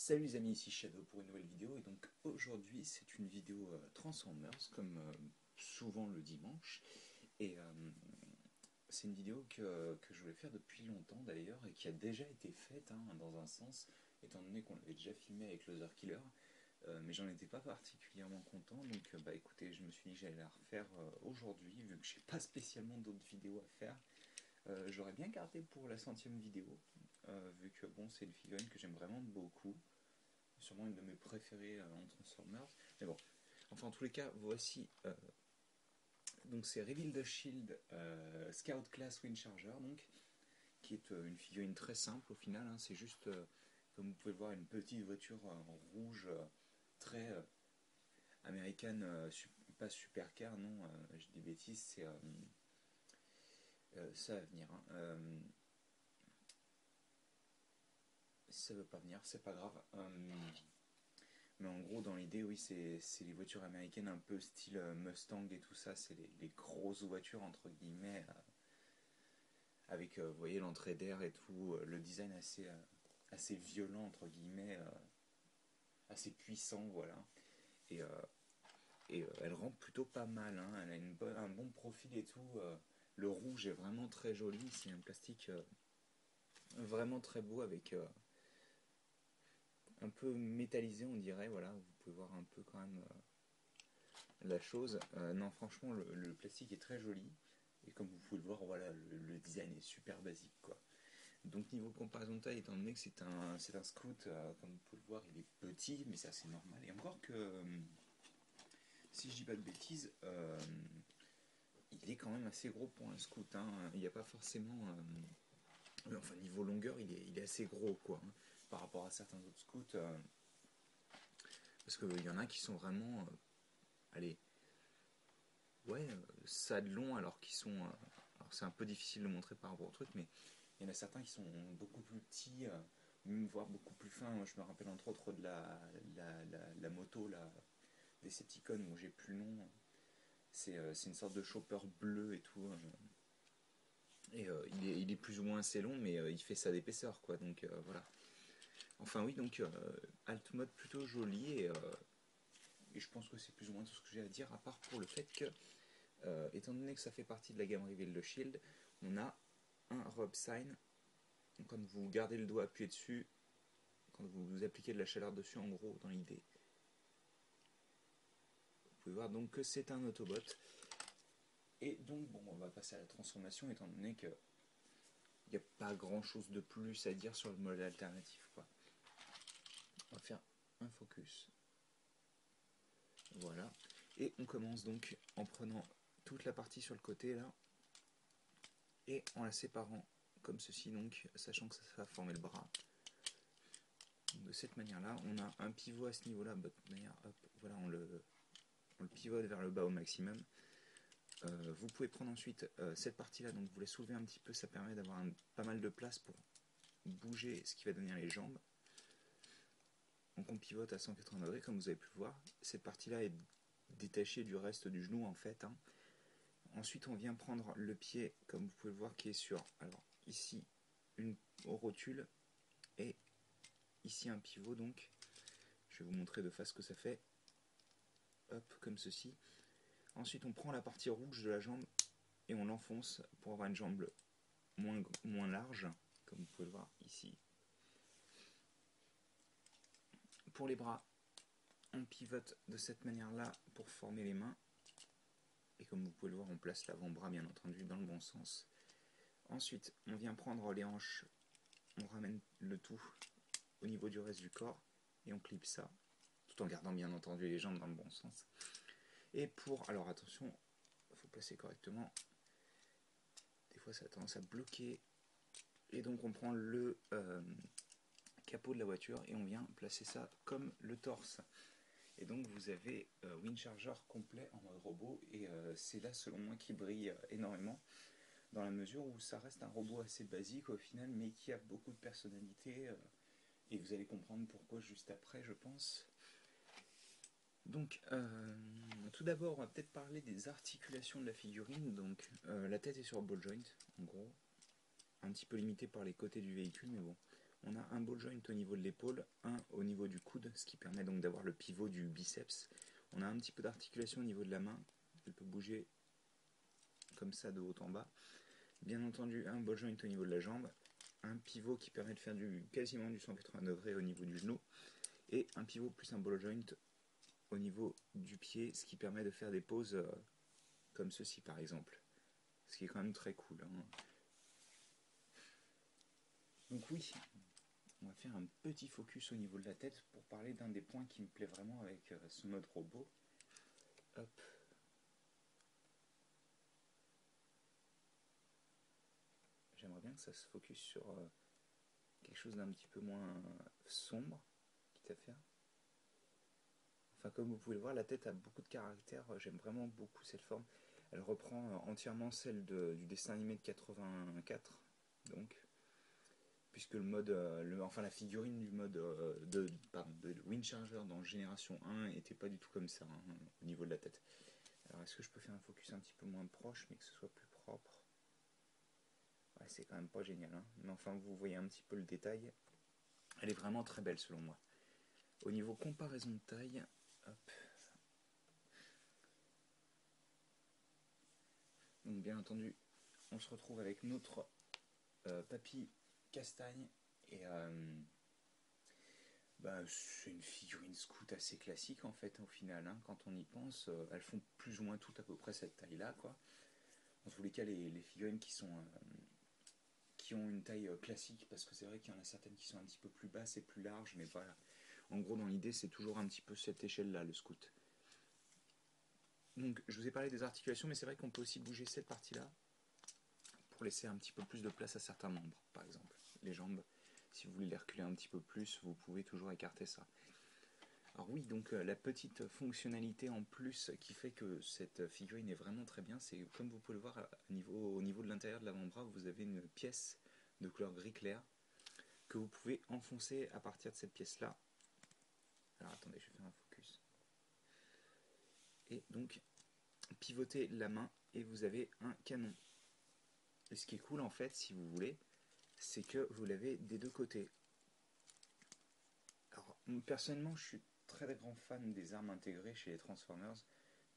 Salut les amis, ici Shadow pour une nouvelle vidéo et donc aujourd'hui c'est une vidéo Transformers comme souvent le dimanche et c'est une vidéo que je voulais faire depuis longtemps d'ailleurs et qui a déjà été faite dans un sens étant donné qu'on l'avait déjà filmé avec Loser Killer mais j'en étais pas particulièrement content donc bah écoutez je me suis dit que j'allais la refaire aujourd'hui vu que j'ai pas spécialement d'autres vidéos à faire. J'aurais bien gardé pour la centième vidéo vu que bon c'est une figurine que j'aime vraiment beaucoup, sûrement une de mes préférées en Transformers. Mais bon, enfin en tous les cas, voici. Donc c'est Reveal the Shield Scout Class Wind Charger, donc, qui est une figurine très simple au final. C'est juste, comme vous pouvez le voir, une petite voiture rouge très américaine, pas supercar, non, je dis des bêtises, c'est ça va venir. Ça veut pas venir, c'est pas grave. Mais en gros, dans l'idée, oui, c'est les voitures américaines un peu style Mustang et tout ça. C'est les grosses voitures, entre guillemets, avec, vous voyez, l'entrée d'air et tout, le design assez violent, entre guillemets, assez puissant, voilà. Et, elle rend plutôt pas mal, elle a un bon profil et tout. Le rouge est vraiment très joli, c'est un plastique vraiment très beau avec un peu métallisé, on dirait, voilà. Vous pouvez voir un peu quand même la chose. Non, franchement, le plastique est très joli. Et comme vous pouvez le voir, voilà, le design est super basique, quoi. Donc niveau comparaison de taille, étant donné que c'est un scout, comme vous pouvez le voir, il est petit, mais c'est assez normal. Et encore que, si je dis pas de bêtises, il est quand même assez gros pour un scout. Il n'y a pas forcément... enfin, niveau longueur, il est assez gros, quoi. Par rapport à certains autres scouts. Parce qu'il y en a qui sont vraiment... allez, ouais, ça a de long alors qu'ils sont. Alors c'est un peu difficile de montrer par rapport au truc, mais il y en a certains qui sont beaucoup plus petits, même voire beaucoup plus fins. Moi, je me rappelle entre autres de la moto, la Decepticon, où j'ai plus le nom. C'est une sorte de chopper bleu et tout. Et il est plus ou moins assez long, mais il fait ça d'épaisseur, quoi. Donc voilà. Enfin oui, donc alt mode plutôt joli et je pense que c'est plus ou moins tout ce que j'ai à dire, à part pour le fait que étant donné que ça fait partie de la gamme Reveal the Shield, on a un rub sign. Quand vous gardez le doigt appuyé dessus, quand vous appliquez de la chaleur dessus, en gros, dans l'idée, vous pouvez voir donc que c'est un Autobot. Et donc, bon, on va passer à la transformation, étant donné qu'il n'y a pas grand chose de plus à dire sur le modèle alternatif, quoi. On va faire un focus. Voilà. Et on commence donc en prenant toute la partie sur le côté là et en la séparant comme ceci, donc sachant que ça va former le bras. Donc, de cette manière là, on a un pivot à ce niveau là, de toute manière, hop, voilà, on le pivote vers le bas au maximum. Vous pouvez prendre ensuite cette partie là, donc vous la soulevez un petit peu, ça permet d'avoir pas mal de place pour bouger ce qui va devenir les jambes. Donc on pivote à 180 degrés comme vous avez pu le voir. Cette partie là est détachée du reste du genou en fait. Ensuite on vient prendre le pied comme vous pouvez le voir qui est sur, alors ici une rotule et ici un pivot, donc je vais vous montrer de face ce que ça fait. Hop, comme ceci. Ensuite on prend la partie rouge de la jambe et on l'enfonce pour avoir une jambe moins large, comme vous pouvez le voir ici. Pour les bras, on pivote de cette manière là pour former les mains. Et comme vous pouvez le voir, on place l'avant-bras bien entendu dans le bon sens. Ensuite, on vient prendre les hanches, on ramène le tout au niveau du reste du corps et on clip ça, tout en gardant bien entendu les jambes dans le bon sens. Et pour, alors attention, il faut placer correctement, des fois ça a tendance à bloquer, et donc on prend le capot de la voiture et on vient placer ça comme le torse. Et donc vous avez Wind Charger complet en mode robot, et c'est là selon moi qui brille énormément, dans la mesure où ça reste un robot assez basique au final, mais qui a beaucoup de personnalité, et vous allez comprendre pourquoi juste après, je pense. Donc, tout d'abord, on va peut-être parler des articulations de la figurine. Donc, la tête est sur ball joint, en gros, un petit peu limitée par les côtés du véhicule, mais bon, On a un ball joint au niveau de l'épaule, un au niveau du coude, ce qui permet donc d'avoir le pivot du biceps. On a un petit peu d'articulation au niveau de la main, elle peut bouger comme ça de haut en bas. Bien entendu, un ball joint au niveau de la jambe, un pivot qui permet de faire quasiment du 180 degrés au niveau du genou, et un pivot plus un ball joint au niveau du pied, ce qui permet de faire des poses comme ceci par exemple. Ce qui est quand même très cool. Hein. Donc oui, on va faire un petit focus au niveau de la tête pour parler d'un des points qui me plaît vraiment avec ce mode robot. Hop. J'aimerais bien que ça se focus sur quelque chose d'un petit peu moins sombre, quitte à faire. Enfin, comme vous pouvez le voir, la tête a beaucoup de caractère. J'aime vraiment beaucoup cette forme. Elle reprend entièrement celle du dessin animé de 84, donc, puisque le mode, enfin la figurine du mode de Windcharger dans Génération 1 était pas du tout comme ça hein, au niveau de la tête. Alors est-ce que je peux faire un focus un petit peu moins proche, mais que ce soit plus propre? Ouais, c'est quand même pas génial, hein. Mais enfin vous voyez un petit peu le détail. Elle est vraiment très belle selon moi. Au niveau comparaison de taille, hop. Donc bien entendu, on se retrouve avec notre papy castagne et c'est une figurine scout assez classique en fait au final. Hein, quand on y pense, elles font plus ou moins toutes à peu près cette taille-là, quoi. Dans tous les cas, les figurines qui ont une taille classique, parce que c'est vrai qu'il y en a certaines qui sont un petit peu plus basses et plus larges, mais voilà. En gros, dans l'idée, c'est toujours un petit peu cette échelle-là, le scout. Donc, je vous ai parlé des articulations, mais c'est vrai qu'on peut aussi bouger cette partie-là pour laisser un petit peu plus de place à certains membres, par exemple. Les jambes, si vous voulez les reculer un petit peu plus, vous pouvez toujours écarter ça. Alors oui, donc la petite fonctionnalité en plus qui fait que cette figurine est vraiment très bien, c'est comme vous pouvez le voir au niveau de l'intérieur de l'avant-bras, vous avez une pièce de couleur gris clair que vous pouvez enfoncer à partir de cette pièce-là. Alors attendez, je vais faire un focus. Et donc pivoter la main et vous avez un canon. Et ce qui est cool en fait, si vous voulez, c'est que vous l'avez des deux côtés. Alors personnellement, je suis très grand fan des armes intégrées chez les Transformers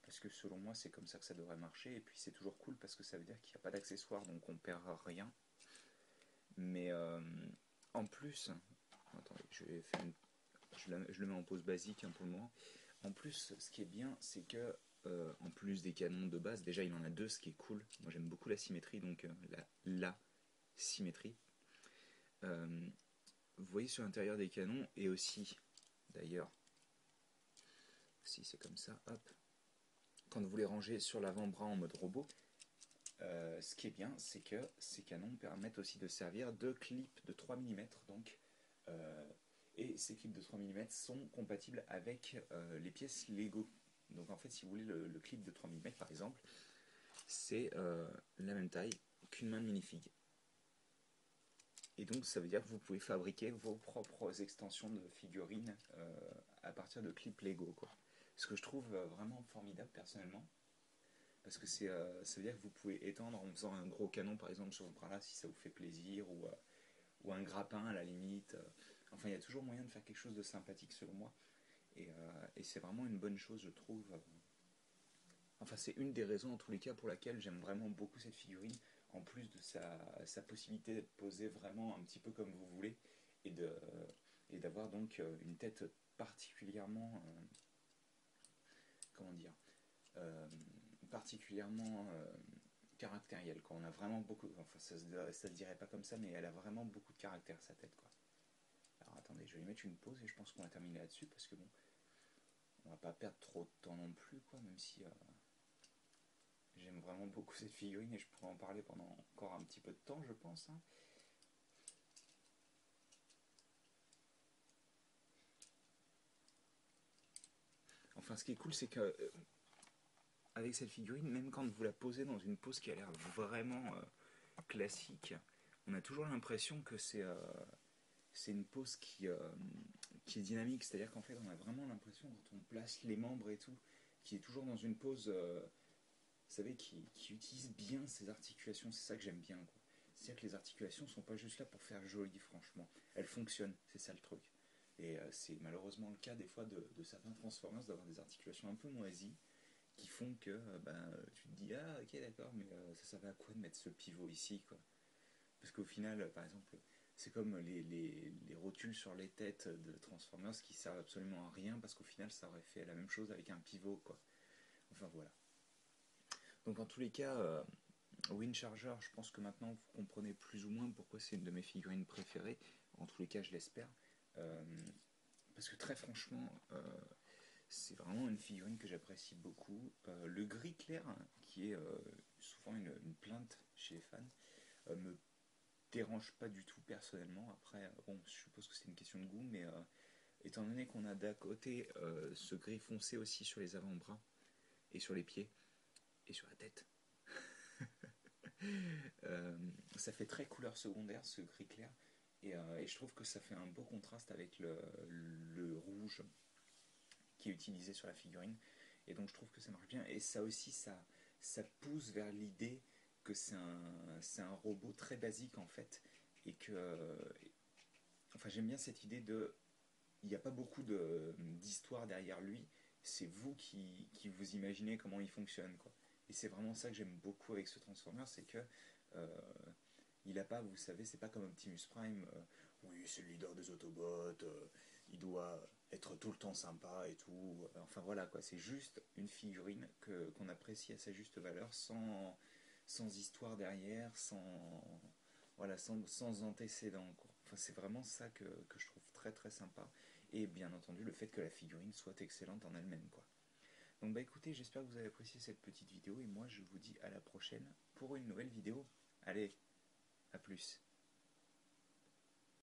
parce que selon moi c'est comme ça que ça devrait marcher et puis c'est toujours cool parce que ça veut dire qu'il n'y a pas d'accessoires donc on perd rien mais en plus attendez je le mets en pause basique hein, pour le moment. En plus ce qui est bien c'est que en plus des canons de base déjà il en a deux, ce qui est cool. Moi j'aime beaucoup la symétrie, donc la symétrie. Vous voyez sur l'intérieur des canons et aussi d'ailleurs si c'est comme ça, hop, quand vous les rangez sur l'avant-bras en mode robot, ce qui est bien, c'est que ces canons permettent aussi de servir de clips de 3 mm. Donc, et ces clips de 3 mm sont compatibles avec les pièces Lego. Donc en fait, si vous voulez, le clip de 3 mm par exemple, c'est la même taille qu'une main de minifig. Et donc ça veut dire que vous pouvez fabriquer vos propres extensions de figurines à partir de clips Lego, quoi. Ce que je trouve vraiment formidable personnellement. Parce que ça veut dire que vous pouvez étendre en faisant un gros canon par exemple sur ce bras là si ça vous fait plaisir, ou un grappin à la limite. Enfin il y a toujours moyen de faire quelque chose de sympathique selon moi. Et c'est vraiment une bonne chose je trouve. Enfin c'est une des raisons en tous les cas pour laquelle j'aime vraiment beaucoup cette figurine, en plus de sa possibilité d'être posée vraiment un petit peu comme vous voulez et d'avoir donc une tête particulièrement comment dire particulièrement caractérielle. Quoi. On a vraiment beaucoup, enfin ça se dirait pas comme ça, mais elle a vraiment beaucoup de caractère sa tête. Quoi. Alors attendez, je vais lui mettre une pause et je pense qu'on va terminer là-dessus parce que bon, on va pas perdre trop de temps non plus, quoi, même si j'aime vraiment beaucoup cette figurine et je pourrais en parler pendant encore un petit peu de temps, je pense. Hein. Enfin, ce qui est cool, c'est que avec cette figurine, même quand vous la posez dans une pose qui a l'air vraiment classique, on a toujours l'impression que c'est une pose qui est dynamique, c'est-à-dire qu'en fait on a vraiment l'impression quand on place les membres et tout, qui est toujours dans une pose, vous savez, qui utilise bien ses articulations, c'est ça que j'aime bien. Quoi. C'est-à-dire que les articulations sont pas juste là pour faire joli, franchement. Elles fonctionnent, c'est ça le truc. Et c'est malheureusement le cas des fois de certains Transformers d'avoir des articulations un peu moisies qui font que tu te dis ah ok d'accord mais ça servait à quoi de mettre ce pivot ici quoi. Parce qu'au final par exemple c'est comme les rotules sur les têtes de Transformers qui servent absolument à rien parce qu'au final ça aurait fait la même chose avec un pivot quoi. Enfin voilà. Donc en tous les cas Windcharger, je pense que maintenant vous comprenez plus ou moins pourquoi c'est une de mes figurines préférées. En tous les cas, je l'espère. Euh, parce que très franchement, c'est vraiment une figurine que j'apprécie beaucoup. Le gris clair, hein, qui est souvent une plainte chez les fans, me dérange pas du tout personnellement. Après, bon, je suppose que c'est une question de goût, mais étant donné qu'on a d'à côté ce gris foncé aussi sur les avant-bras et sur les pieds et sur la tête, Euh, ça fait très couleur secondaire ce gris clair et je trouve que ça fait un beau contraste avec le rouge qui est utilisé sur la figurine et donc je trouve que ça marche bien et ça aussi ça pousse vers l'idée que c'est un robot très basique en fait et que enfin j'aime bien cette idée de il n'y a pas beaucoup d'histoire derrière lui, c'est vous qui vous imaginez comment il fonctionne quoi. Et c'est vraiment ça que j'aime beaucoup avec ce Transformer, c'est que euh, il a pas, vous savez, c'est pas comme Optimus Prime, oui c'est le leader des Autobots, il doit être tout le temps sympa et tout, enfin voilà quoi, c'est juste une figurine qu'on apprécie à sa juste valeur sans histoire derrière, voilà, sans antécédent quoi. Enfin, c'est vraiment ça que je trouve très très sympa. Et bien entendu, le fait que la figurine soit excellente en elle-même quoi. Donc bah écoutez, j'espère que vous avez apprécié cette petite vidéo et moi je vous dis à la prochaine pour une nouvelle vidéo. Allez, à plus.